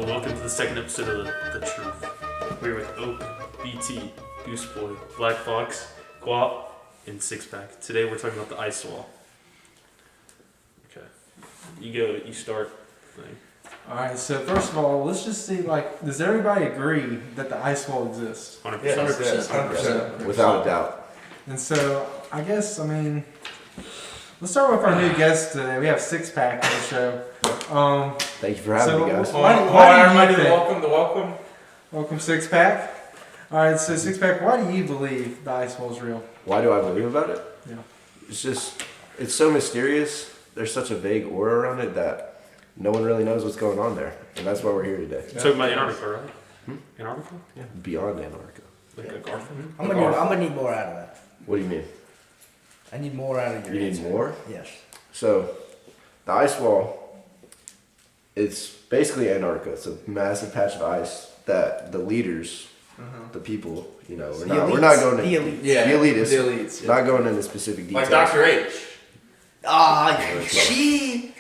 welcome to the second episode of The Truth. We're with Oak, BT, Goose Boy, Black Fox, Guap, and Six Pack. Today we're talking about the Icewall. Okay. You start the thing. Alright, so first of all, let's just see, does everybody agree that the ice wall exists? 100%. Yeah, 100%. Without a doubt. And so, let's start with our new guest today. We have Six Pack on the show. Thank you for having me, guys. Why do you think? Welcome. Welcome, Six Pack. Alright, so Six Pack, why do you believe the ice wall is real? Why do I believe about it? Yeah. It's so mysterious. There's such a vague aura around it that no one really knows what's going on there. And that's why we're here today. You're talking about Antarctica, right? Antarctica? Yeah. Beyond Antarctica. Like a Garfield? I'm gonna need more out of that. What do you mean? I need more out of your You need answer. more? Yes. So, the ice wall, it's basically Antarctica. It's a massive patch of ice that the leaders, the people, we're not going the into elites. Yeah. the elitists, The elites. Yeah. not going into specific details. Like Dr. H. She.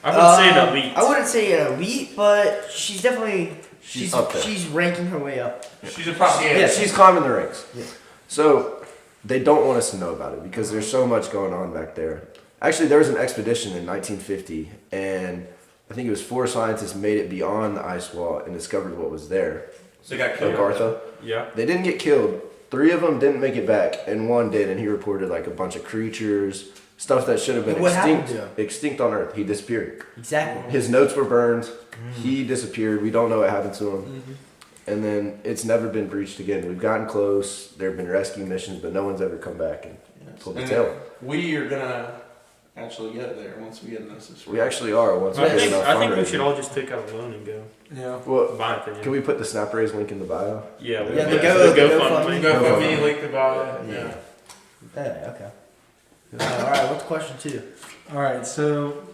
I would say an elite. I wouldn't say an elite, but she's definitely She's up there. She's ranking her way up. She's a propaganda. Yeah, she's climbing the ranks. Yeah. So they don't want us to know about it because there's so much going on back there. Actually, there was an expedition in 1950, and I think it was 4 scientists made it beyond the ice wall and discovered what was there. They got killed. Agartha. Yeah. They didn't get killed. 3 of them didn't make it back, and 1 did, and he reported like a bunch of creatures, stuff that should have been What happened to him? extinct on Earth. He disappeared. Exactly. His notes were burned. He disappeared. We don't know what happened to him. And then it's never been breached again. We've gotten close. There have been rescue missions, but no one's ever come back and pulled the tail. We are gonna actually get there once we get this. We actually are. Once we I get think enough we fundraising. should all just take out a loan and go. Yeah. Well, My opinion. can we put the Snap Raise link in the bio? Yeah, Yeah, the the GoFundMe. Go for me, link about it. Yeah. Okay. Alright, what's question 2? Alright, so,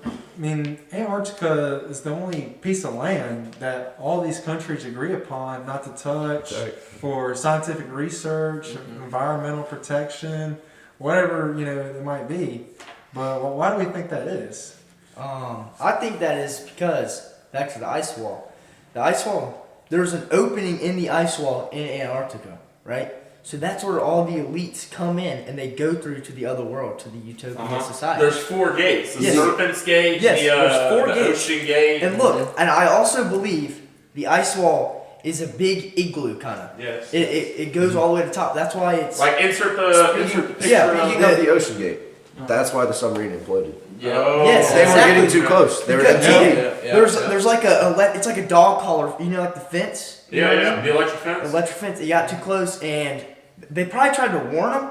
Antarctica is the only piece of land that all these countries agree upon not to touch for scientific research, environmental protection, whatever, it might be. But why do we think that is? I think that is because, back to the ice wall. The ice wall, there's an opening in the ice wall in Antarctica, right? So that's where all the elites come in and they go through to the other world, to the utopian society. There's 4 gates. The Yes. Serpent's Gate, Yes, there's 4 the gates. Ocean Gate. And look, and I also believe the ice wall is a big igloo kind of. Yes. It goes all the way to the top. That's why it's Like insert the picture. Yeah, Speaking of the Ocean Gate, that's why the submarine imploded. Oh. Yes, They exactly. were getting too close. They were Because- at Yeah. there's like it's like a dog collar, like the fence. You know what I mean? The electric fence. Electric fence. It got too close, and they probably tried to warn them,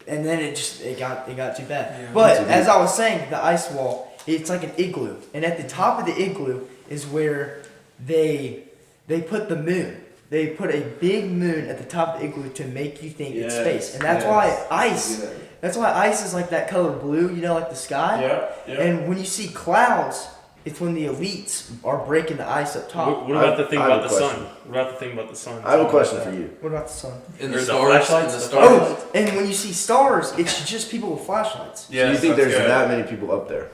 and then it got too bad. Yeah. But as I was saying, the ice wall, it's like an igloo, and at the top of the igloo is where they put the moon. They put a big moon at the top of the igloo to make you think it's space, and that's why ice. That's why ice is like that color blue, like the sky. Yeah. And when you see clouds, it's when the elites are breaking the ice up top. What about the thing I have about a the question. sun? What about the thing about the sun? I have a question for you. What about the sun? In There's the the stars. flashlights, In the the stars. Oh, and when you see stars, it's just people with flashlights. So you think that's there's good. that many people up there?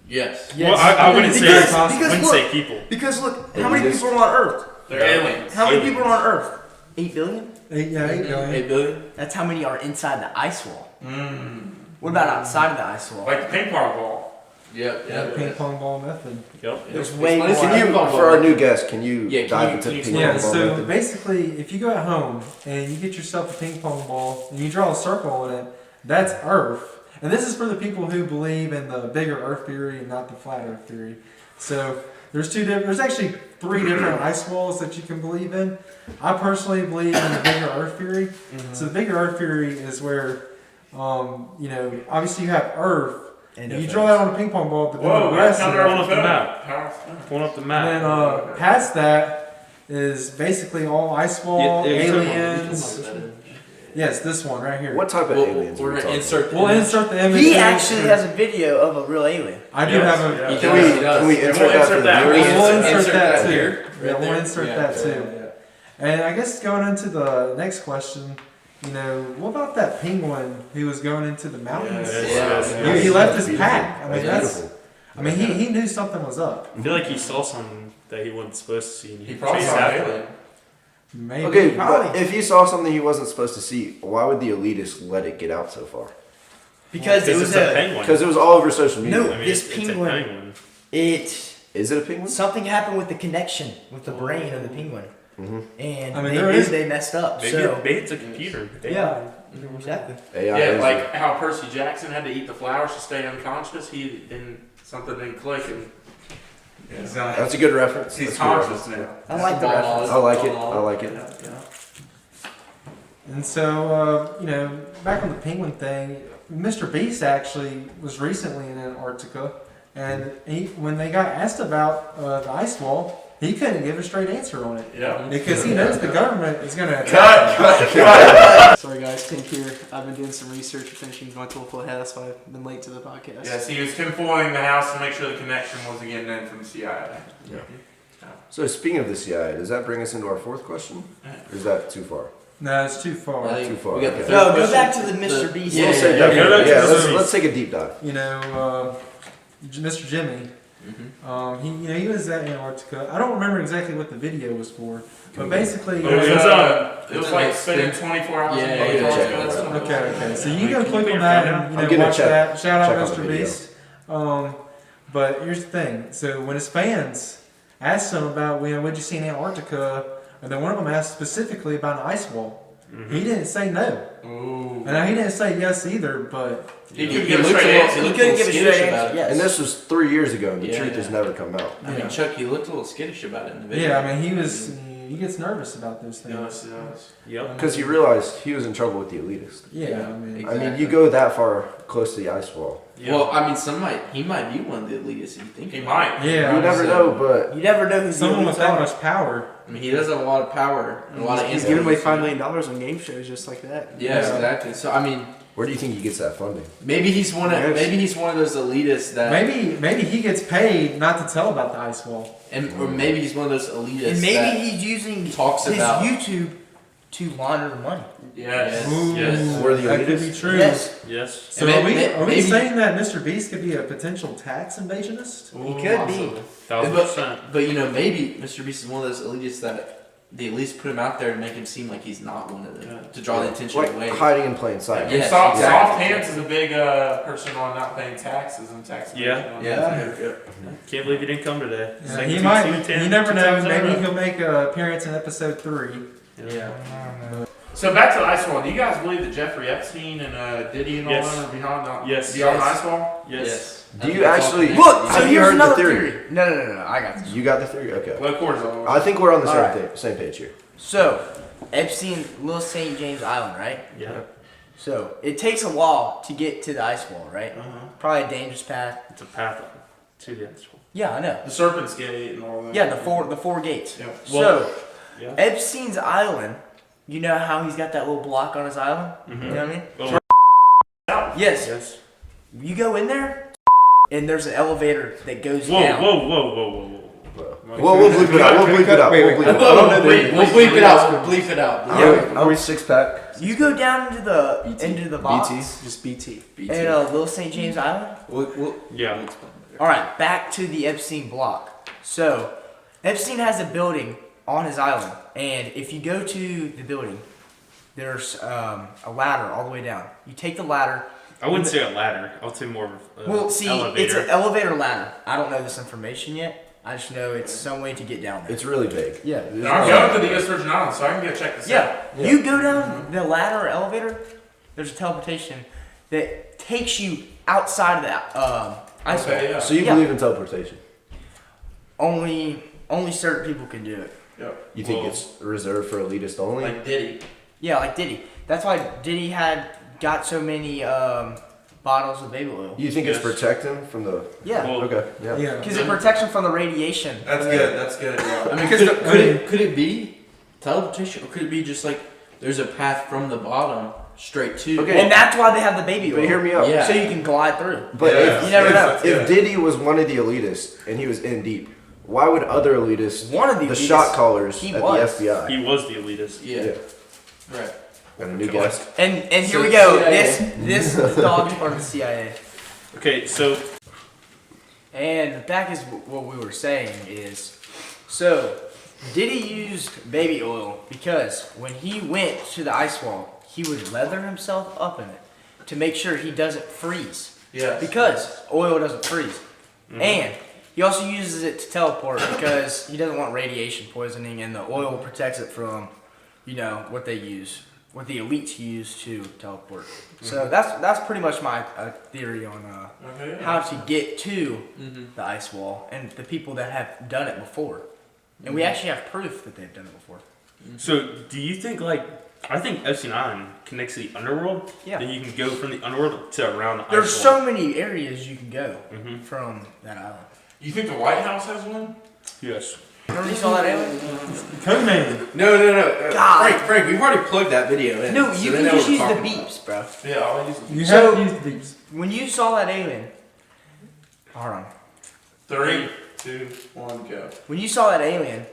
Yes. Well, I wouldn't say Because I wouldn't look, say people. Because look, They how many just- people are on Earth? They're aliens. How many Aliens. people are on Earth? 8 billion? 8 billion. 8 billion. That's how many are inside the ice wall. What about outside of the ice wall? Like the ping pong ball. Yep. Yeah, the ping pong ball method. Yep. There's way more. Can you, for our new guest, can you Yeah, can dive you- into can you ping explain pong Yeah, ball so method? basically, if you go at home and you get yourself a ping pong ball and you draw a circle in it, that's Earth. And this is for the people who believe in the bigger Earth theory and not the flat Earth theory. So there's actually 3 different ice walls that you can believe in. I personally believe in the bigger Earth theory. So the bigger Earth theory is where, obviously you have Earth. And You draw that on a ping pong ball, but then Whoa, the rest down of there it. on Pulling the up the map. map. Pulling up the And map. then past that is basically all ice wall, aliens. Yes, this one right here. What type of aliens are We're we gonna talking insert. We'll insert the image. He in. actually has a video of a real alien. I do Yes, have a. yeah. about? Can we insert that for the that. viewers? We'll insert that too. here. Yeah, we'll insert that too. And I guess going into the next question, what about that penguin who was going into the mountains? Yes. He left his pack. I mean, That's that's. beautiful. I mean, he knew something was up. I feel like he saw something that he wasn't supposed to see, and He he probably chased saw after it. it. Maybe. Okay, Probably. but if he saw something he wasn't supposed to see, why would the elitists let it get out so far? Because it was it's a penguin. Because it was all over social media. No. I mean, this it's penguin- a penguin. Is it a penguin? something happened with the connection with the brain of the penguin, Mm-hmm. and I mean, they there knew is- they messed up. Maybe, So maybe it's a computer. yeah, exactly. AI Yeah, is like how Percy Jackson had to eat the flowers to stay unconscious. He didn't, something didn't click, and That's a good reference. he's That's a good conscious reference. now. I like the reference. I like it. I like it. And so, back on the penguin thing, Mr. Beast actually was recently in Antarctica, and when they got asked about the ice wall, he couldn't give a straight answer on it Yeah. because he knows the government is going to attack him. Sorry guys, Tink here. I've been doing some research, finishing my tool ahead, that's why I've been late to the podcast. Yes, he was tinfoiling the house to make sure the connection wasn't getting in from the CIA. So speaking of the CIA, does that bring us into our fourth question? Or is that too far? No, it's too far. Too far. We got the Okay. third No, go question. back to the Mr. Beast. Yeah, Say- yeah, okay, go back to yeah, the let's, movies. let's take a deep dive. Mr. Jimmy, Mm-hmm. he was at Antarctica. I don't remember exactly what the video was for, but basically, It was like spending 24 hours in Yeah, Antarctica. okay. So you Can go you click put on your that phone and I'm gonna watch check- that. Shout out check out the Mr. video. Beast. But here's the thing. So when his fans asked him about, what'd you see in Antarctica, and then one of them asked specifically about an ice wall. He didn't say no. Ooh. And he didn't say yes either, but He couldn't give a straight answer. He couldn't give a straight answer. Yes. And this was 3 years ago, and the Yeah, truth yeah. has never come out. I mean, Chuck, he looked a little skittish about it in the video. yeah, I mean, he gets nervous about those things. Yes, yes. Yep. Because he realized he was in trouble with the elitists. Yeah, I mean, I mean, you go that far close to the ice wall. Yep. Well, I mean, he might be one of the elitists. You think He about it. might. yeah. You never know, but You never know who's Someone the with elite that are. much power. I mean, he does have a lot of power and a lot of He's influence. giving away $5 million on game shows just like that. Yeah, Yeah. exactly. So I mean, where do you think he gets that funding? maybe he's one of those elitists that Maybe he gets paid not to tell about the ice wall. or maybe he's one of those elitists And maybe that he's using talks his about- YouTube to launder the money. Yes. Yes. We're the that could be elitists? true. Yes, Yes. So And are we maybe- saying that Mr. Beast could be a potential tax invasionist? he could be. 1000%. But maybe Mr. Beast is one of those elitists that they at least put him out there and make him seem like he's not one of them to draw the attention Like away. hiding in plain sight. Yeah. Yes, Soft exactly. Hands is a big person on not paying taxes and tax. Yeah. evasion on Yeah. that. Can't believe he didn't come today. It's Yeah, like he 2, might. 2, 10, You never 2 know. times in a Maybe row. he'll make an appearance in episode 3. Yeah. So back to the ice wall. Do you guys believe that Jeffrey Epstein and Diddy and all Yes. them are behind the Yes. beyond the ice wall? Yes. Do you actually? Look, so have you here's heard another the theory? theory. No. I got this. You got the theory? Okay. What cortisol? I think we're on the Alright. same page here. So, Epstein, Little St. James Island, right? Yeah. So, it takes a while to get to the ice wall, right? Probably a dangerous path. It's a path to the ice wall. Yeah, I know. The Serpent's Gate and all that. Yeah, the four gates. Yeah. So, Yeah. Epstein's island, you know how he's got that little block on his island? You know what I mean? Well, Yes. yes. You go in there, and there's an elevator that goes Whoa, down. whoa. Well, we'll bleep it out. We'll bleep it out. We'll bleep it out. We'll bleep it out. We'll bleep it out. Are we 6-pack? You go down into the box Just BT. in Little St. James Island. Yeah. All right, back to the Epstein block. So, Epstein has a building on his island, and if you go to the building, there's a ladder all the way down. You take the ladder. I wouldn't say a ladder. I would say more of a Well, see, elevator. it's an elevator ladder. I don't know this information yet. I just know it's some way to get down there. It's really vague. Yeah. And I'm going to the US Virgin Islands, so I can go check this out. Yeah. You go down the ladder or elevator, there's a teleportation that takes you outside of that ice wall. Okay, yeah. So you Yeah. believe in teleportation? Only certain people can do it. You think Well- it's reserved for elitists only? Like Diddy. Yeah, like Diddy. That's why Diddy got so many bottles of baby oil. You think Yes. it's protect him from the? Yeah. Well, Okay. Yeah. Yeah. Because it protects them from the radiation. That's good. That's good. Yeah. I mean, could it be teleportation, or could it be just like there's a path from the bottom straight to? Okay. And that's why they have the baby oil. But hear me out. Yeah. So you can glide through. But Yeah. You never know. if Diddy was one of the elitists and he was in deep, why would other elitists, One of the the elitists, shot callers he at was. the FBI? He was the elitist. Yeah. Right. Got a new guest. And here So we go. CIA. This dog is part of the CIA. Okay, so And back is what we were saying is, so Diddy used baby oil because when he went to the ice wall, he would leather himself up in it to make sure he doesn't freeze. Yes. Because oil doesn't freeze. And he also uses it to teleport because he doesn't want radiation poisoning, and the oil protects it from, what they use, what the elites use to teleport. So that's pretty much my theory on how to get to the ice wall and the people that have done it before. And we actually have proof that they've done it before. So, do you think I think Epstein Island connects to the underworld? Yeah. Then you can go from the underworld to around the ice There's wall. so many areas you can go from that island. You think the White House has one? Yes. Remember you saw that alien? Codename. No. God. Frank, we've already plugged that video in. No, so you they can know just what use we're the talking about. beeps, bro. Yeah, I'll use You So- have to use these. When you saw that alien, hold on. 3, 2, 1, go. When you saw that alien,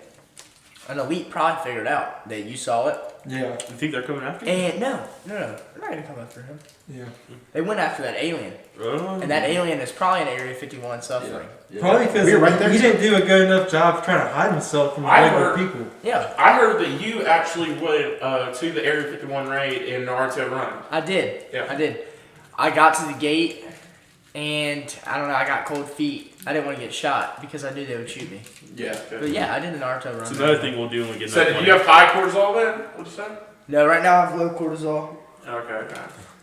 an elite probably figured out that you saw it. Yeah. You think they're coming after you? And no, they're not gonna come after him. Yeah. They went after that alien, Oh. and that alien is probably in Area 51 suffering. Probably because We were right there, he too. didn't do a good enough job trying to hide himself from I regular heard- people. Yeah, I heard that you actually went to the Area 51 raid in Naruto Run. I did. Yeah. I did. I got to the gate, and I don't know. I got cold feet. I didn't want to get shot because I knew they would shoot me. Yeah. But yeah, I did the Naruto run. It's another thing we'll do when we get So enough did money. you have high cortisol then? What'd you say? No, right now I have low cortisol. Okay.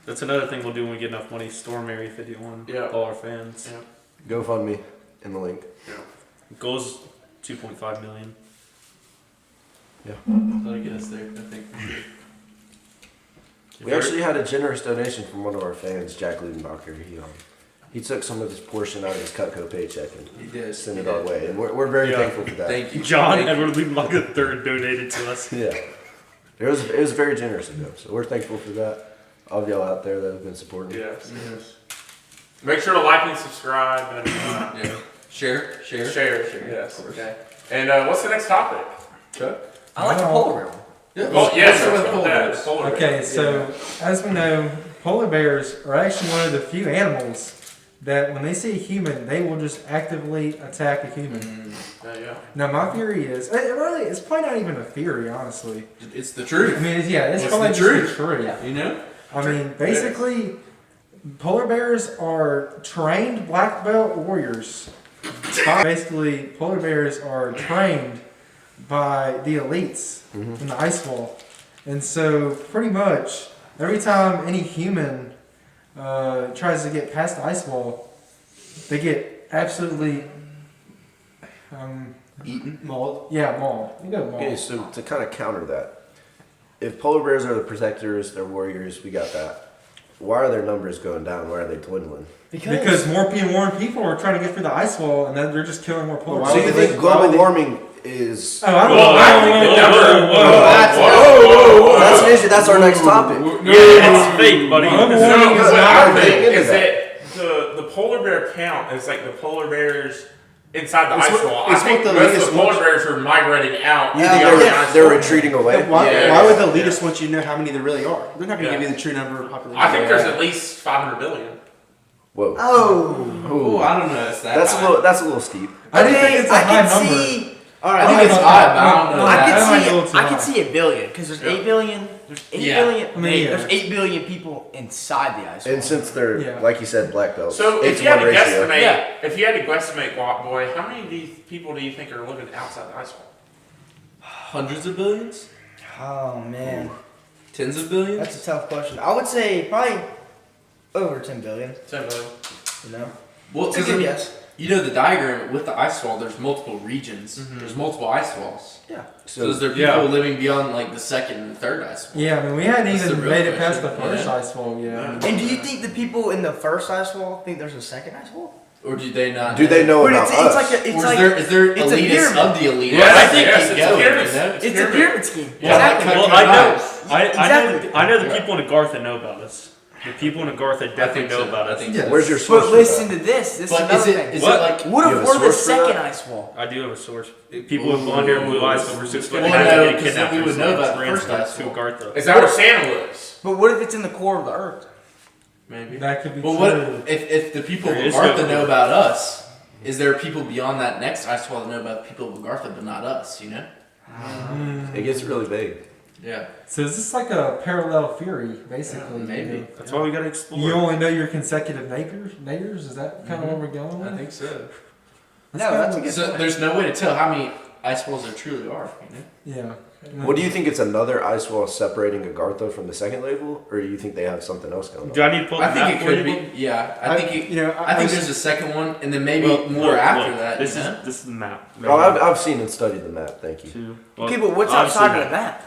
That's another thing we'll do when we get enough money. Storm Area 51. Yeah. All our fans. Yeah. GoFundMe in the link. Goals 2.5 million. That'll get us there, I think. We actually had a generous donation from one of our fans, Jack Ludenbacher. He took some of his portion out of his Cutco paycheck and He did. sent it our way, and we're very Yeah. thankful for that. Thank you. John Thank you. Edward Liebenbach III donated to us. Yeah, it was very generous of them, so we're thankful for that. All of y'all out there that have been supporting. Yes. Make sure to like and subscribe and Yeah. Share. share. Yes. Okay. And what's the next topic? Chuck? I like the polar bear. Oh, yes. Let's That's go with that. polar Polar bear. Okay, so as we know, polar bears are actually one of the few animals that when they see a human, they will just actively attack a human. Yeah. Now, my theory is, it's probably not even a theory, honestly. It's the I truth. mean, it's It's probably the just truth. the truth. Yeah. You know? I mean, basically, polar bears are trained black belt warriors. Basically, polar bears are trained by the elites in the ice wall. And so, pretty much, every time any human tries to get past the ice wall, they get absolutely Eaten. mauled. Yeah, mauled. You go mauled. Okay, so to kind of counter that, if polar bears are the protectors, they're warriors, we got that. Why are their numbers going down? Why are they dwindling? Because more people are trying to get through the ice wall, and then they're just killing more polar So bears. you think global warming is? Oh, I don't Well, know. I think the number- That's an issue. That's our next topic. Yeah, it's fake, buddy. Global So warming is what not I think into is that. that the polar bear count is like the polar bears inside the It's ice what- wall. I it's think what the most of latest the polar ones- bears are migrating out. You to think the other they're, ice they're wall. retreating away? Why Yeah. would the elitists want you to know how many there really are? They're not going to Yeah. give you the true number of population. I think there's at least 500 billion. Whoa. Oh, I don't know. It's that That's a high. little. That's a little steep. I do think it's a I high can number. see. All right, I think it's high, but I don't know. I that might be a can little see. too I can high. see a billion because there's Yeah. 8 billion. There's 8 Yeah. billion. I mean, There's yeah. 8 billion people inside the ice wall. And since they're, Yeah. like you said, black belts, So it's if you had to one ratio. guesstimate, Yeah. Walk Boy, how many of these people do you think are living outside the ice wall? Hundreds of billions? Oh man, Tens of billions? that's a tough question. I would say probably over 10 billion. 10 billion. You know, Well, it's a because good guess. you know the diagram with the ice wall, there's multiple regions. There's multiple ice walls. So is there people Yeah. living beyond like the second and third ice wall? Yeah, I mean, we hadn't That's the even real made it past the question. first Yeah. ice wall yet. Yeah. And do you think the people in the first ice wall think there's a second ice wall? Or do they not? Do they know But about it's us? like a, it's Or like is there it's a elitists pyramid. of the elitists? Yes, I think yes, keep it's a going, pyramid. you know? it's a pyramid scheme. Yeah. Exactly. Well, I know. Exactly. I know the people in Agartha know about us. The people in Agartha definitely think know so. about I us. think Yeah. Where's your source? But for listen that? to this. This is But another is thing. it What? like? What You if have a we're the source for that? second ice wall? I do have a source. People with blonde hair and blue eyes over 6 foot Well, had no, to get 'cause then kidnapped we would know about the transferred first ice to wall. Agartha. Is that where Santa lives? But what if it's in the core of the earth? Maybe. That could be Well, true. what if the people There of is Artha no- know about us? is there people beyond that next ice wall that know about the people of Agartha, but not us? You know? It gets really big. Yeah. So is this like a parallel theory, basically? Maybe. You know? That's why we gotta explore. You only know your consecutive neighbors? Is that kind of where we're going with? I think so. That's No, kinda that's a what- good So point. there's no way to tell how many ice walls there truly are. You know? Yeah. What do you think? It's another ice wall separating Agartha from the second level, or do you think they have something else going on? Do I need to pull the I think map it for could you? be. Yeah. I think it. I think was- there's a second one, and then maybe Well, more look, after look, that. This you know? is the map. Oh, I've seen and studied the map. Thank you. Two. Okay, but what's obviously outside of not. the map?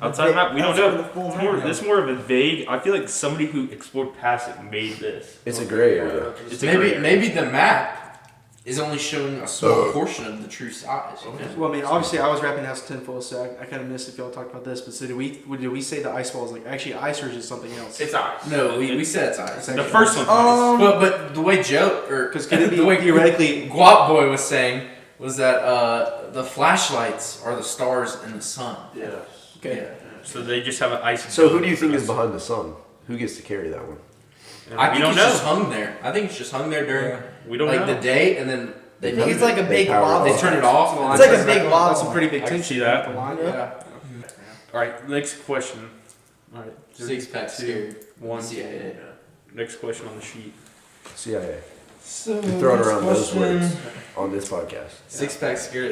Outside the map, we don't Outside of know. the full It's map, more, no. this is more of a vague. I feel like somebody who explored past it made this. It's a gray area. It's a gray area. Maybe the map is only showing a small portion of the true size. You know? Well, I mean, obviously, I was wrapping house tinfoil, so I kind of missed if y'all talked about this. But so did we say the ice wall is like actually ice or is it something else? It's ice. No, we said it's ice. The first one. But the way Joe or Because could it be the way theoretically? Guap Boy was saying was that the flashlights are the stars in the sun. Yeah. Okay. Yeah. So they just have an ice. So who do you think is behind the sun? Who gets to carry that one? I we think don't it's know. just hung there. I think it's just hung there during We don't like know. the day, and then I they think it's like a They big power lava. they turn it off. It's like a big lava. That's some pretty big I can tension. see that. The line. Yeah. All right, next question. All right, Six pack two, scared. one. CIA. Next question on the sheet. CIA. So Throwing next around those question. words on this podcast. Six pack scared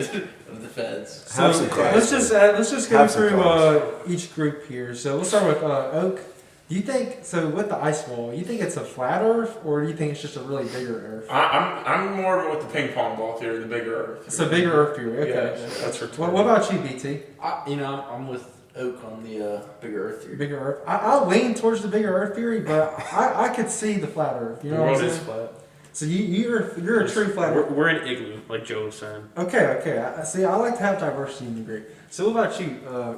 of the feds. So Have some class. let's just go Have some through class. each group here. So let's start with Oak. Do you think so with the ice wall? You think it's a flat Earth, or do you think it's just a really bigger Earth? I'm more with the ping pong ball theory, the bigger Earth. It's a bigger Earth theory. Okay. Yeah, that's for What about you, BT? I'm with Oak on the bigger Earth theory. Bigger Earth. I'll lean towards the bigger Earth theory, but I could see the flat Earth. You The know what world I'm is saying? flat. So you're a true flat Earth. We're an igloo, like Joe was saying. Okay. I see. I like to have diversity in the group. So what about you,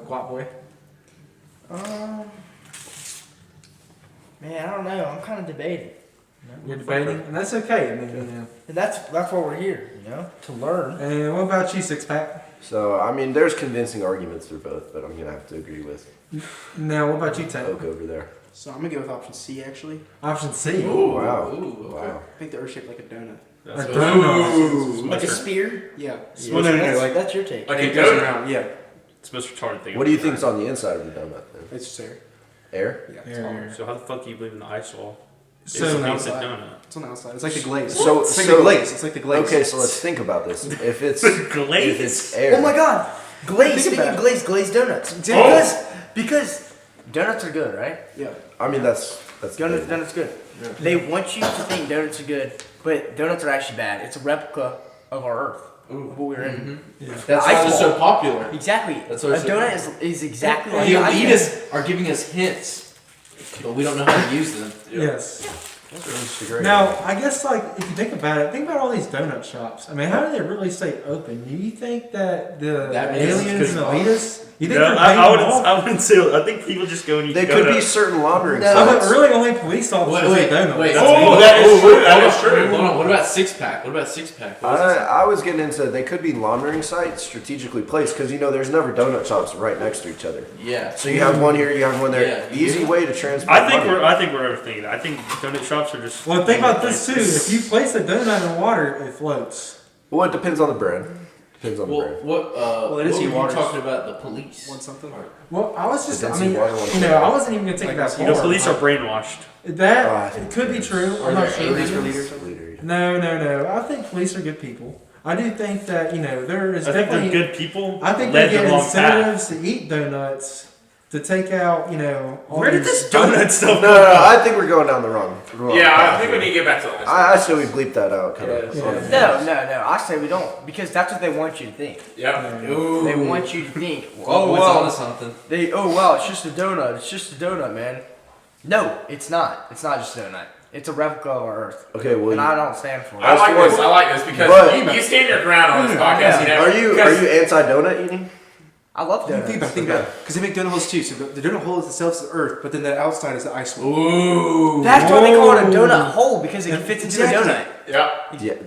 Guap Boy? Man, I don't know. I'm kind of debating. You're debating, and that's okay. I mean, you know. And that's why we're here, you know, to learn. And what about you, Six Pack? So I mean, there's convincing arguments for both, but I'm gonna have to agree with Now, what about you, Tank? Oak over there. So I'm gonna go with option C actually. Option C. Oh wow! Ooh, okay. Wow. I think the Earth shaped like a donut. That's A what- donut. Like a spear? Yeah. Yeah. Well, no, like That's your take. Like it a goes donut. around. Yeah. It's the most retarded thing. What do you think's on the inside of the donut? Then? It's just air. Air? Yeah. It's, Yeah. all- So how the fuck do you believe in the ice wall? So It's now a outside. donut. it's on the outside. It's like the glaze. So- it's like so- the glaze. It's like the glaze. Okay, so let's think about this. If it's Glaze? if it's air, Oh my god! Glaze! Think Speaking about of it. glazed donuts. Oh. Because donuts are good, right? Yeah. I mean that's Donuts good. They want you to think donuts are good, but donuts are actually bad. It's a replica of our Earth. Of what we're in. That's Ice why it's wall. so popular. Exactly. That's A what it's donut is exactly like The an ice wall. elitists are giving us hints, but we don't know how to use them. Yes. That's great. Now, I guess like if you think about it, think about all these donut shops. I mean, how do they really stay open? Do you think that the That means aliens it's and good elitists? You think No, they're I paying wouldn't. off? I wouldn't say. I think people just go and eat They could be donuts. certain laundering No. I mean, sites. really, only police officers Wait, eat donuts. wait. Oh, that is true. That is true. Hold on. What about six pack? What about six pack? What is this? I was getting into they could be laundering sites strategically placed because there's never donut shops right next to each other. Yeah. So you have one here, you have one there. Yeah. Easy way to transport. I think money. we're overthinking that. I think donut shops are just. Well, think about this too. If you place a donut in water, it floats. Well, it depends on the brand. Depends on the Well, brand. what it is what were you waters. talking about? The police. Want something? Well, I was just, The I density mean, water one. you know, I wasn't even gonna take Like, that You know, far. police are brainwashed. That Oh, I think it could be true. Are I'm not there sure. aliens for leaders? Leader. No. I think police are good people. I do think that there is I think they're definitely. good people. I think they led get the wrong path. incentives to eat donuts to take out, all Where did these- this donut stuff No, I think we're going down the wrong. Yeah, I path think we here. need to get back to the last I say we bleep that out. Kind of. Yeah. No. I say we don't because that's what they want you to think. Yep. Ooh. They want you to think. Oh, it's onto something. Wow, it's just a donut. It's just a donut, man. No, it's not. It's not just a donut. It's a replica of our Earth, Okay, well, and I don't stand for it. I like this. I like this because But- you stand your ground on this podcast. You know, are you 'cause- anti-donut eating? I love donuts. Think about it. Because they make donut holes too. So the donut hole itself is the Earth, but then the outside is the ice wall. Ooh. That's why they call it a donut hole because it fits into Exactly. a donut. Yep.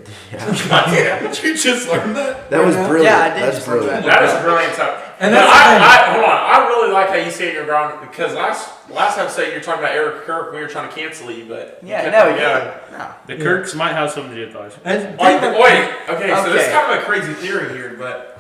Yeah. You just learned that. That was brilliant. Yeah, I did That's just learn brilliant. That is brilliant stuff. And But that's the thing. hold on. I really like how you say you're wrong because last time you're talking about Eric Kirk, we were trying to cancel you, but you Yeah, kept no, on going. no. The Kirks might have something to do with the Icewall. And Wait, think about- okay, so this is Okay. kind of a crazy theory here, but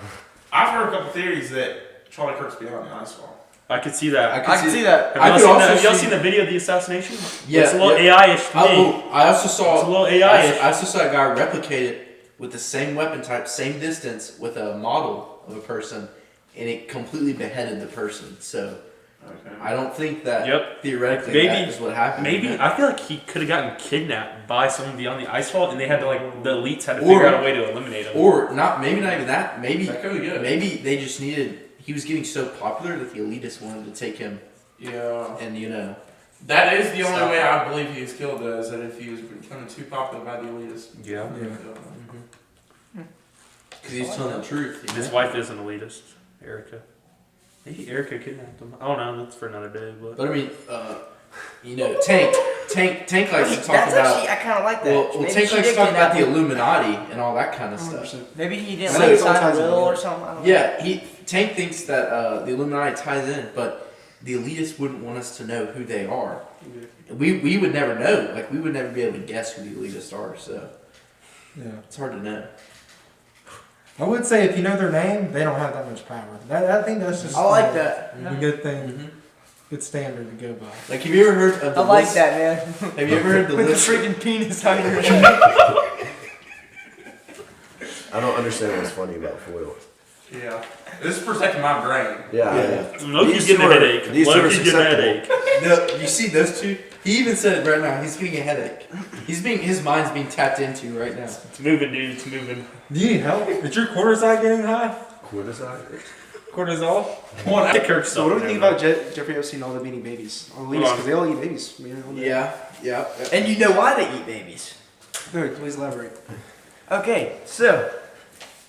I've heard a couple theories that Charlie Kirk's beyond the ice wall. I could see that. I can see that. Have I y'all, could seen, also have y'all see- seen the video of the assassination? Yeah, It's a little yeah. AI-ish to me. I also saw. It's a little AI-ish. I also saw a guy replicate it with the same weapon type, same distance, with a model of a person, and it completely beheaded the person. So Okay. I don't think that Yep. theoretically Maybe- that is what happened. Maybe man. I feel like he could have gotten kidnapped by someone beyond the ice wall, and they had to the elites had to Or- figure out a way to eliminate him. Or not. Maybe not even that. Maybe That could be good. Maybe they just needed. He was getting so popular that the elitists wanted to take him, Yeah. and That is the only Stop. way I believe he was killed, though, is that if he was becoming too popular by the elitists. Yeah, because he's telling the truth. you his know? wife is an elitist, Erica. Maybe Erica kidnapped him. I don't know. That's for another day. But But I mean, Tank likes to talk That's about. actually, I kind of like that. Well, Maybe Tank she likes to did talk about kidnap the him. Illuminati and all that kind of stuff. 100%. Maybe he didn't So like it's all sign ties a in will or together. something. I don't know. Yeah, Tank thinks that the Illuminati ties in, but the elitists wouldn't want us to know who they are. We would never know. Like, we would never be able to guess who the elitists are. So Yeah. it's hard to know. I would say if you know their name, they don't have that much power. I think that's just I like that. a good thing, Mhm. good standard to go by. Like, have you ever heard of the I like list? that, man. Have you ever heard the With the list? freaking penis on your head. I don't understand what's funny about foil. Yeah. This is protecting my brain. Yeah. Loki's These getting a two are- headache. these two are Loki's getting a susceptible. headache. You see those two? He even said it right now. He's getting a headache. His mind's being tapped into right now. It's moving, dude. It's moving. Do you need help? Is your cortisol getting high? Cortisol? Cortisol? One, the Kirk So what do we think about Jeffrey Epstein and all them eating babies? All the elitists, because they all eat babies. I mean, Yeah. And you know why they eat babies. Good, please elaborate. Okay, so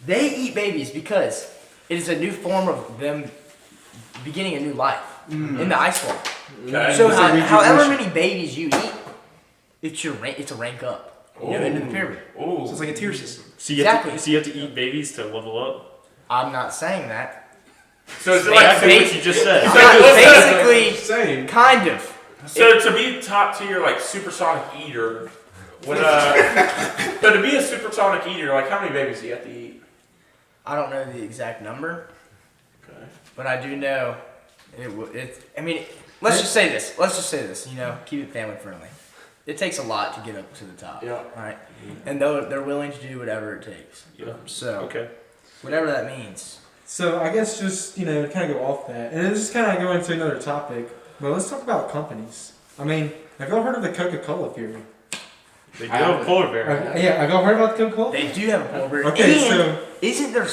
they eat babies because it is a new form of them beginning a new life in the ice wall. Okay. So It's like however rejuvenation. many babies you eat, it's a rank up. You know, into the pyramid. Ooh. So it's like a tier system. So you, have to, Exactly. so you have to eat babies to level up? I'm not saying that. So is it Exactly like what you just said. I'm So not listen- basically, Same. kind of. so to be top tier like supersonic eater, would but to be a supersonic eater, like how many babies do you have to eat? I don't know the exact number, Okay. but I do know I mean, let's just say this. You know, keep it family friendly. It takes a lot to get up to the top. Yeah. Right. And they're willing to do whatever it takes. Yeah. So Okay. whatever that means. So I guess just, to kind of go off that, and just kind of go into another topic, but let's talk about companies. I mean, have y'all heard of the Coca-Cola theory? They do have a polar bear. Yeah, have y'all heard about the Coca-Cola? They do have a polar bear. Okay, and so isn't there?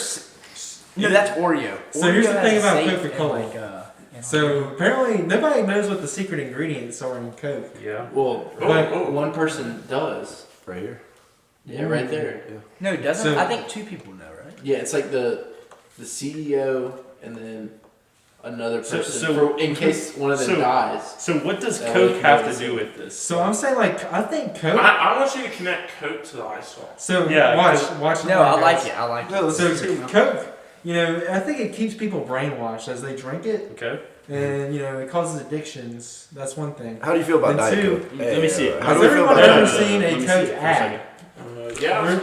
No, that's Oreo. So here's Oreo the has thing a about safe and, Coca-Cola. and so apparently nobody knows what the secret ingredients are in Coke. Yeah. Well, But- one person does. Right here. Yeah, right there. no, it doesn't. So- I think two people know, right? Yeah, it's like the CEO and then another So- person so- in case one of them so- dies. So what does That Coke way have you to know do it's- with this? So I'm saying I think Coke. I want you to connect Coke to the ice wall. So Yeah, watch. No, I like it. I like No, it. let's So let's hear it now. Coke, I think it keeps people brainwashed as they drink it, Okay. and it causes addictions. That's one thing. How do you feel about And Diet two, Coke? let me see it. How Has do we feel everyone about ever Diet Coke? seen Let a me see Coke it for a ad? Yeah.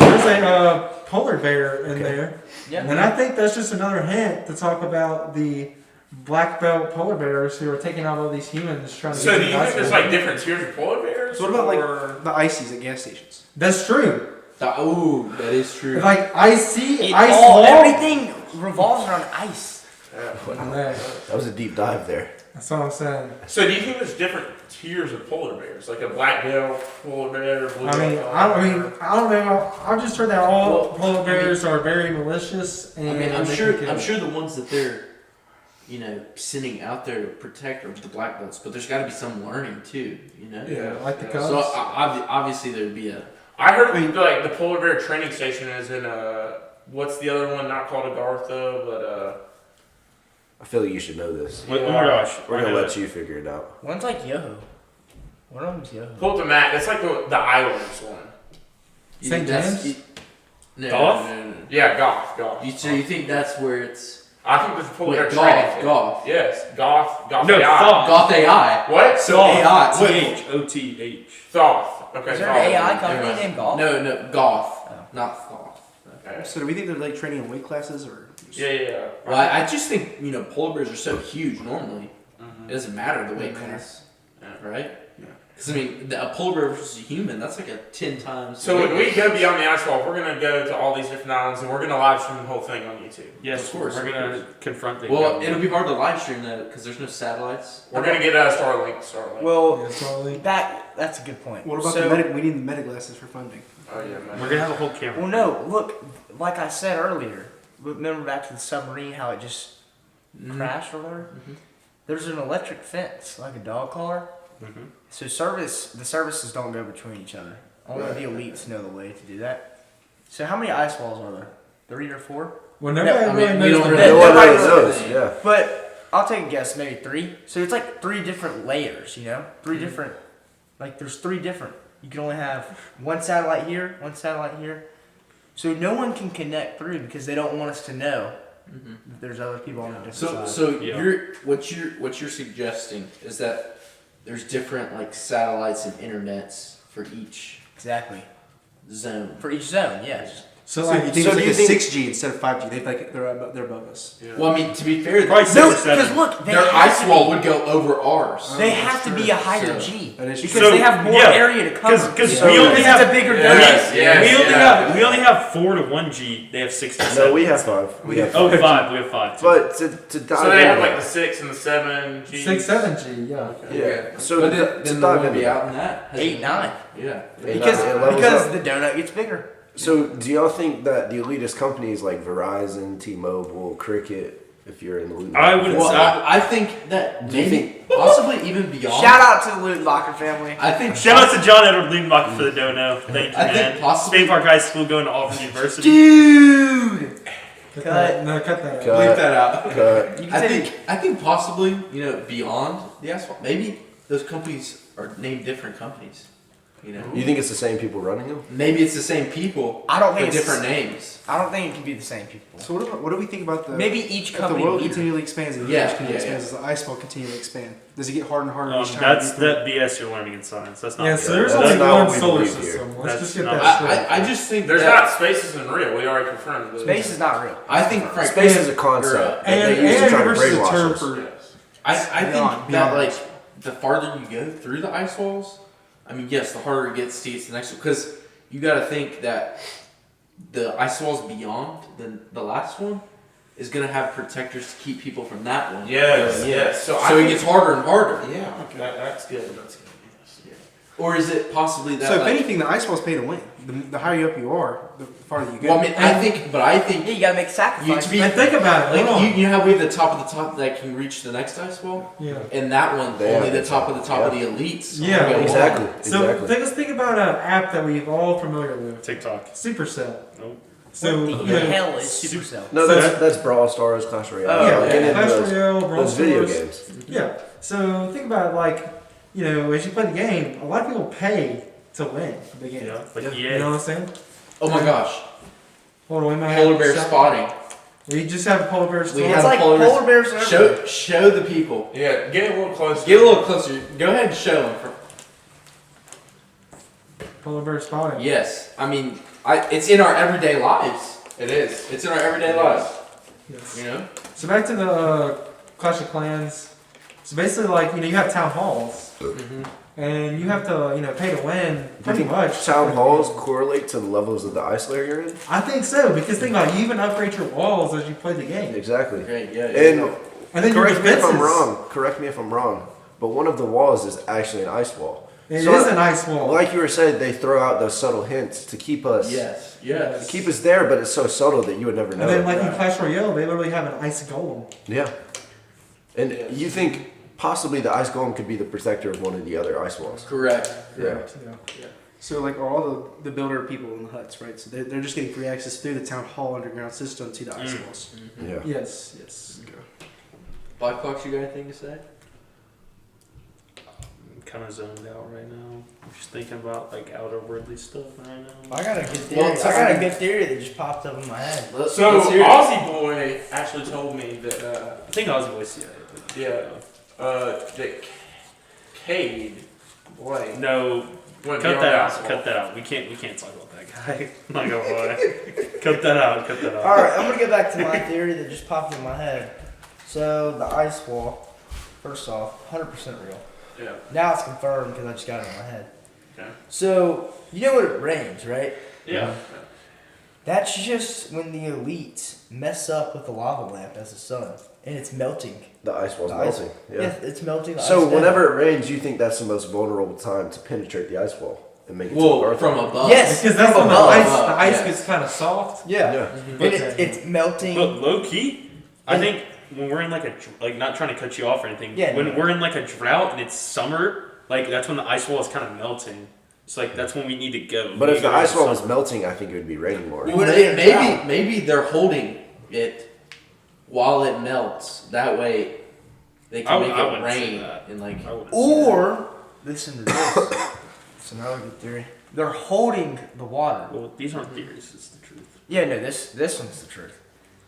There's a polar bear in there, Yeah. and I think that's just another hint to talk about the black belt polar bears who are taking out all these humans trying to So get do to you the think ice there's wall. like different tiers of polar bears? So what about or- like the ices at gas stations? That's true. Oh, that is true. Like icy, It ice all, wall. everything revolves around ice. Yeah, That was a deep dive there. that's all I'm saying. So do you think there's different tiers of polar bears, like a black belt polar bear? Blue I mean, belt I polar don't know. I've just heard that all Well, polar bears are very malicious, and I mean, I'm they sure. can kill. I'm sure the ones that they're, sending out there to protect are the black belts. But there's got to be some learning too. Yeah, like the Yeah. Cubs. So obviously there'd be a. I heard like the polar bear training station is in what's the other one? Not called Agartha, but I feel like you should know this. Oh my gosh. We're gonna let you figure it out. One's like Yoho. One of them's Yoho. pull up the map. It's like the Islands one. St. that's- James? No, Golf? no. Yeah, golf. So you think that's where it's? I think there's a polar bear Wait, training Goth, kit. Goth. Yes, Goth No, AI. Thoth. Goth AI. What? So AI. Thoth. Thoth. Okay, Is there Thoth. an AI company Yeah. named Golf? No, Goth, Oh. not Thoth. Okay. So do we think they're like training in weight classes or? Yeah. Well, I just think polar bears are so huge normally. Mhm. It doesn't matter the weight Doesn't matter. class, Yeah. right? Yeah. Because a polar bear versus a human, that's like a 10 times. So when we go beyond the ice wall, we're gonna go to all these different islands, and we're gonna live stream the whole thing on YouTube. Yes, Of course, we're of gonna confront the Well, government. it'll be hard to live stream though because there's no satellites. We're gonna get Starlink. Well, Yeah, totally. That's a good point. what about So- the meta? We need the meta glasses for funding. Oh yeah, man. We're gonna have a whole camera. Well, no, look, like I said earlier, remember back to the submarine, how it just Mhm. crashed or whatever? Mhm. There's an electric fence, like a dog collar. Mm-hmm. So the services don't go between each other. Only the elites know the way to do that. So how many ice walls are there? 3 or 4? Well, nobody I mean, really we knows don't the really- No one Nobody really knows. knows. Yeah. But I'll take a guess, maybe 3. So it's like 3 different layers, you know? 3 different, like there's 3 different. You can only have one satellite here, one satellite here. So no one can connect through because they don't want us to know Mhm. that there's other people on the different So, side. so Yeah. what you're suggesting is that there's different like satellites and internets for each Exactly. zone. For each zone, yes. So So like, you think so it's do like you a think- 6G instead of 5G? They're above us. Yeah. Well, I mean, to be fair, Probably No, 6 or 7. because look, they their have ice to wall be- would go over ours. They Oh, have to that's be a true. higher So- G That is because true. they have more yeah, area to cover. because So- we only Because have it's a bigger Yes, donut. yes, we only yeah. have 4 to 1 G. They have 6 to 7. No, we have 5. We have Oh, 5. 5. We have 5. Too. But to dive So they have into like the that- 6 and the 7 G. 6, 7G, yeah. yeah. So but to, then, to then the dive one into be that. out in that. 8, 9. Yeah. Because It levels because up. the donut gets bigger. So do y'all think that the elitist companies like Verizon, T-Mobile, Cricket, if you're in the loot, I wouldn't Well, say- I think that Do you maybe, possibly even beyond. Shout out to the Lutenbacher family. I think. Shout out to John Edward Lindbacher for the dono. Thank you, I think man. possibly- Spain Park High School going to Auburn University. Dude! Cut Cut. that. No, cut that. Cut. Leave that out. Cut. You can I say think possibly beyond the asphalt. Maybe those companies are named different companies. You think it's the same people running them? Maybe it's the same people. I don't but think it's different names. I don't think it can be the same people. So what do we think about the? Maybe each If the company world leader. continually expands, and the Yeah, universe continually yeah, expands, does the ice wall continually expand? Does it get harder and harder each time? That's the BS you're learning in science. That's not. Yeah, so there's That's only not one what we solar believe here. system. Let's That's just get not- that straight. I just think There's that, not space isn't real. We already confirmed this. Space is not real. I think Frank, Space is a concept. or, that And they use to try to universe is a brainwash term us. for Yes. I think Beyond- that beyond. like the farther you go through the ice walls, I mean, yes, the harder it gets to get to the next one because you got to think that the ice walls beyond the last one is gonna have protectors to keep people from that one. Yes, yes. So, So it gets harder and harder. Yeah, that's good. That's good. Yes. Or is it possibly that? So if like, anything, the ice wall's pay to win. The higher up you are, the farther you go. well, I mean, I think Yeah, you gotta make you to sacrifices. be And think about it. like Hold on. you know how we have the top of the top that can reach the next ice wall, Yeah. and that one They only have the the top of the top of the yeah. elites. Yeah, go Exactly. on. So Exactly. let's think about an app that we've all familiar with. TikTok. Supercell. Nope. So What you the know, hell is Supercell? No, So that's Brawl Stars, Clash Royale. Oh, yeah, Like, any of Clash those, Royale, Brawl those video Stars. games. Yeah. So think about it, like, as you play the game, a lot of people pay to win the game. Yeah. Like You know what I'm saying? Oh my gosh, Hold on, we might polar have bear to spotting. We just have polar bears. We It's have like polar bears. polar bears are everywhere. Show the people. Yeah, get a little closer. Get a little closer. Go ahead and show them. Polar bear spotting. Yes, I mean, it's in our everyday lives. It is. It's in our everyday lives. Yes. You know. So back to the Clash of Clans. So basically, like, you have town halls, Mm-hmm. and you have to, pay to win. Do you Pretty think much. town halls correlate to the levels of the ice layer you're in? I think so, because think about it, you even upgrade your walls as you play the game. Exactly. Great. Yeah. And And then your correct me if I'm defenses- wrong. Correct me if I'm wrong. But one of the walls is actually an ice wall. It is So, an ice wall. Like you were saying, they throw out those subtle hints to keep us, Yes. to Yes. keep us there, but it's so subtle that you would never know. And then, like in Right. Clash Royale, they literally have an ice golem. Yeah. And Yes. you think possibly the ice golem could be the protector of one of the other ice walls? Correct. Yeah. So like are all the builder people in the huts, right? So they're just getting free access through the town hall underground system to the ice walls. Yeah. Yes, yes. Black Fox, you got anything to say? kind of zoned out right now. I'm just thinking about like outer worldly stuff right now. I got a good theory. Well, I got a good theory that just popped up in my head. So Let's hear it. Aussie Boy actually told me that I think Ozzy was CIA. But that Cade Blake no, went cut beyond that out. Icewall. Cut that out. We can't talk about that guy. I'm not gonna lie. Cut that out. Cut that out. All right, I'm gonna go back to my theory that just popped in my head. So the ice wall, first off, 100% real. Yeah. Now it's confirmed because I just got it in my head. Okay. So you know when it rains, right? Yeah. That's just when the elites mess up with the lava lamp as the sun, and it's melting. The ice wall's The ice- melting. Yeah, Yeah. it's melting. The So ice down. whenever it rains, you think that's the most vulnerable time to penetrate the ice wall and make it to Well, the earth? from above. Yes. Because that's when the Above, ice yeah. gets kind of soft. Yeah, Yeah. and it's melting. But low key, I And- think when we're in like not trying to cut you off or anything. Yeah, When no. we're in like a drought and it's summer, like that's when the ice wall is kind of melting. It's like that's when we need to go. But We if the go in ice wall was summer. melting, I think it would be raining more. Well, Would it be a drought? maybe they're holding it while it melts. That way, they I can would- make I it wouldn't say rain that. and like. I wouldn't say that. Or listen to this. It's another good theory. They're holding the water. Well, these aren't theories. It's the truth. Yeah, no, this one's the truth.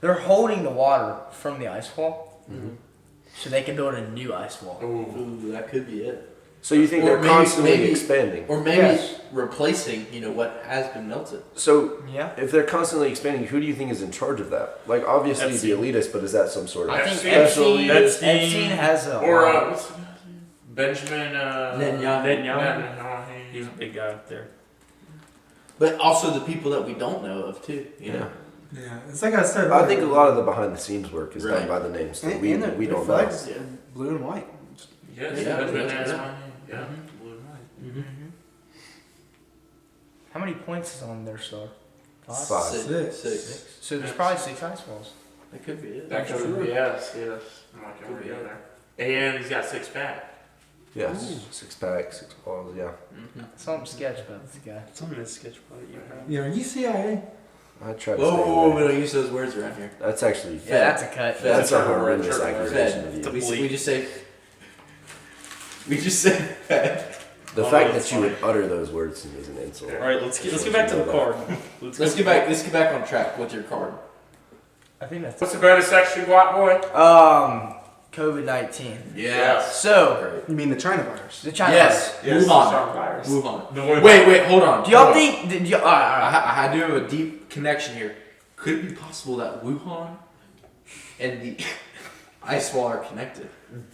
They're holding the water from the ice wall, so they can build a new ice wall. Ooh, that could be it. So you think Or they're maybe- constantly maybe- expanding? Or maybe Yes. replacing, what has been melted. So Yeah. if they're constantly expanding, who do you think is in charge of that? Like obviously Epstein. the elitists, but is that some sort of I think Epstein. Epstein has a. Or what's the guy's name? Benjamin Netanyahu. Netanyahu. He's a Netanyahu. big guy up there. But also the people that we don't know of too. You know. Yeah, it's like I said. I think a earlier. lot of the behind the scenes work is done Right. by the names that And we their don't know. flags Yeah. blue and white. Yes, Yeah, Benjamin yeah. Netanyahu. Yeah. Mhm. Blue and white. Mm-hmm. How many points is on their star? Five. Six. So there's probably 6 ice walls. That could be it. That could be, yes. I'm not going to go there. And he's got 6-pack. Yes, 6-pack, 6 balls. Yeah, Mhm. Something sketch about this guy. It's on this sketch plot you have. You know, you CIA. I try to Whoa, stay whoa, whoa, we away. don't use those words around here. That's actually Yeah, that's a cut. Fed. that's a Fed. horrendous Fed. accusation of Fed. you. We just say. We just say fed. The Oh, fact that's that you would funny. utter those words to me is an insult. All right, let's get back to the card. Let's get back. Let's get back on track with your card. I think that's. What's the bonus section, Black Boy? COVID-19. Yes. So You mean the China virus? the China Yes. Yes, Move on. China virus. Move on. The one- Wait, hold on. virus. Do y'all Hold on. think? Did you? All right. I do have a deep connection here. Could it be possible that Wuhan and the ice wall are connected?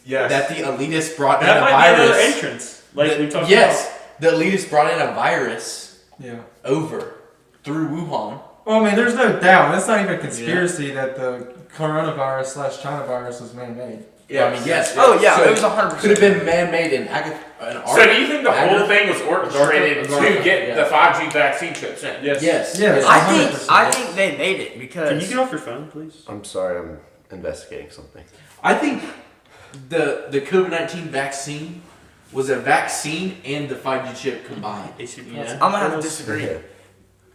Yes. That the elitists brought in That a might be another virus. entrance, like we talked Yes, the elitists brought in a virus Yeah. over through Wuhan. Well, I mean, there's no doubt. It's not even a conspiracy that the coronavirus / China virus was man-made. I mean, yes. Oh yeah, So it was 100%. could have been man-made in an So do you think the whole thing was orchestrated Darker- to get yeah. the 5G vaccine chips in? Yes. Yes. Yes. I think they made it because. Can you get off your phone, please? I'm sorry, I'm investigating something. I think the COVID-19 vaccine was a vaccine and the 5G chip combined. ACP. Yeah. I'm gonna have to disagree. Okay.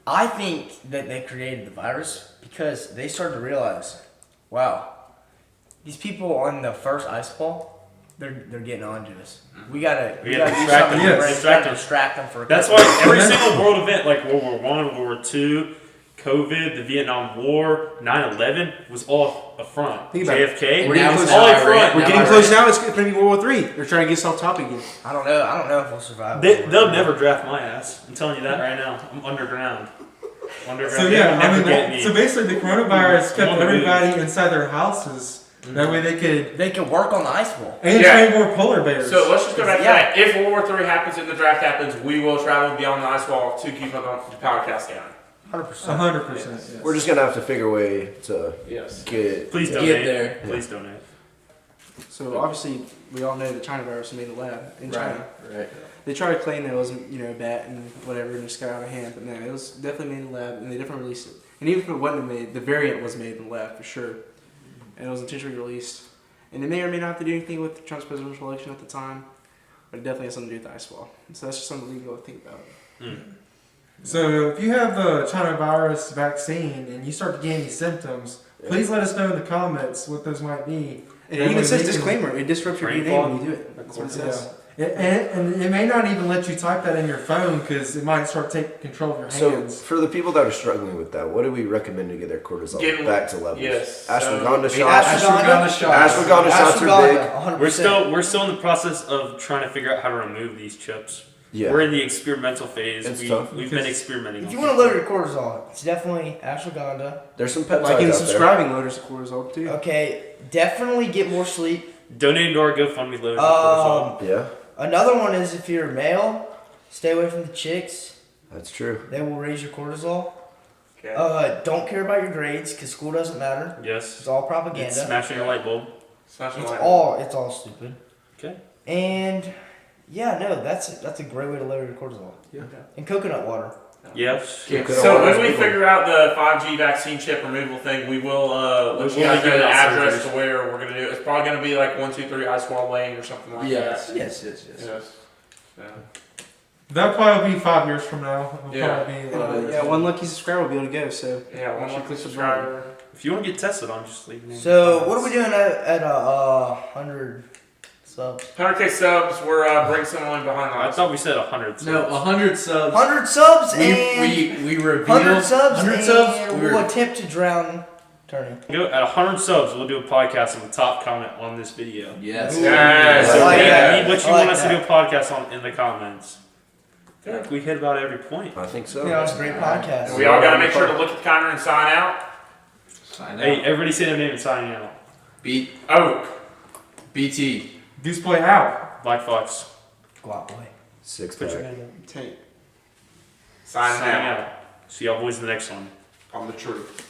I think that they created the virus because they started to realize, wow, these people on the first ice wall, they're getting onto us. We gotta We do gotta something distract them. to Yes. break- Distract them. distract them for. A That's couple- why every single world event, like World War I, World War II, COVID, the Vietnam War, 9/11, was all a front. Think about it. JFK, We're getting was close all now, a front. We're Now getting I close read- now. It's going to be World War III. They're trying to get us off topic again. I don't know if we'll survive. They'll never draft my ass. I'm telling you that right now. I'm underground. Underground. So They yeah, will I never mean, get me. so basically the coronavirus kept On the everybody inside their houses. That way they could They can work on the ice wall. and Yeah. train more polar bears. So let's just go back to Yeah. that. If World War III happens and the draft happens, we will travel beyond the ice wall to keep up the power cast down. 100%. 100%. Yes. We're just gonna have to figure a way to Yes. get. Please Get donate. there. Please donate. So obviously, we all know the China virus was made in a lab in China. Right. They tried to claim that it wasn't, bat and whatever, and just got out of hand. But no, it was definitely made in the lab, and they definitely released it. And even if it wasn't made, the variant was made in the lab for sure, and it was intentionally released. And it may or may not have to do anything with Trump's presidential election at the time, but it definitely has something to do with the ice wall. So that's just something we go think about. So if you have the China virus vaccine and you start to get any symptoms, please let us know in the comments what those might be. And That it even way says we can- disclaimer: it disrupts your DNA Rainfall. when you do it. That's what it says. And it may not even let you type that in your phone because it might start taking control of your So hands. for the people that are struggling with that, what do we recommend to get their cortisol Get- back to levels? yes, Ashwagandha so- shots. Ashwagandha shots. Ashwagandha shots are big. 100%. We're still in the process of trying to figure out how to remove these chips. Yeah. We're in the experimental phase. It's tough We've been experimenting. If on you want to people. lower your cortisol, it's definitely ashwagandha. There's some peptides Liking and out there. subscribing lowers the cortisol too. Okay, definitely get more sleep. Donate to our GoFundMe load. cortisol. Yeah, Another one is if you're male, stay away from the chicks. that's true. They will raise your cortisol. Okay. Don't care about your grades because school doesn't matter. Yes. It's all It's propaganda. smashing a light bulb. Smashing It's light. all stupid. Okay. And yeah, no, that's a great way to lower your cortisol. Yeah. And coconut water. Yes. Yeah. So when we figure out the 5G vaccine chip removal thing, we will let you We'll guys give know the it out address surgeries. to where we're gonna do it. It's probably gonna be like 123 Icewall Lane or something like Yes, that. yes. Yes. Yeah. That'll probably be 5 years from now. It'll Yeah. probably be, Yeah, one lucky subscriber will be able to go. So Yeah, one Actually, lucky click the subscriber. If you want to get tested on, just leave me. So what are we doing at 100 subs? 100K subs, we're bringing someone behind the I ice. thought we said 100. So No, 100 subs. 100 subs We and revealed 100 subs 100 and subs. we'll attempt to drown Turney. Go at 100 subs, we'll do a podcast on the top comment on this video. Yes. Yes. So I like leave that. what you I want like us to do a podcast on in the comments. I feel like we hit about every point. I think so. Yeah, it's a great podcast. And we all gotta make sure to look at the counter and sign out. Sign Hey, out. everybody say their name and signing out. Oak. BT. Goose Boy out. Black Fox. Squat boy. Six Put your pack. hand up. tank. Signing out. See y'all boys in the next one. On the truth.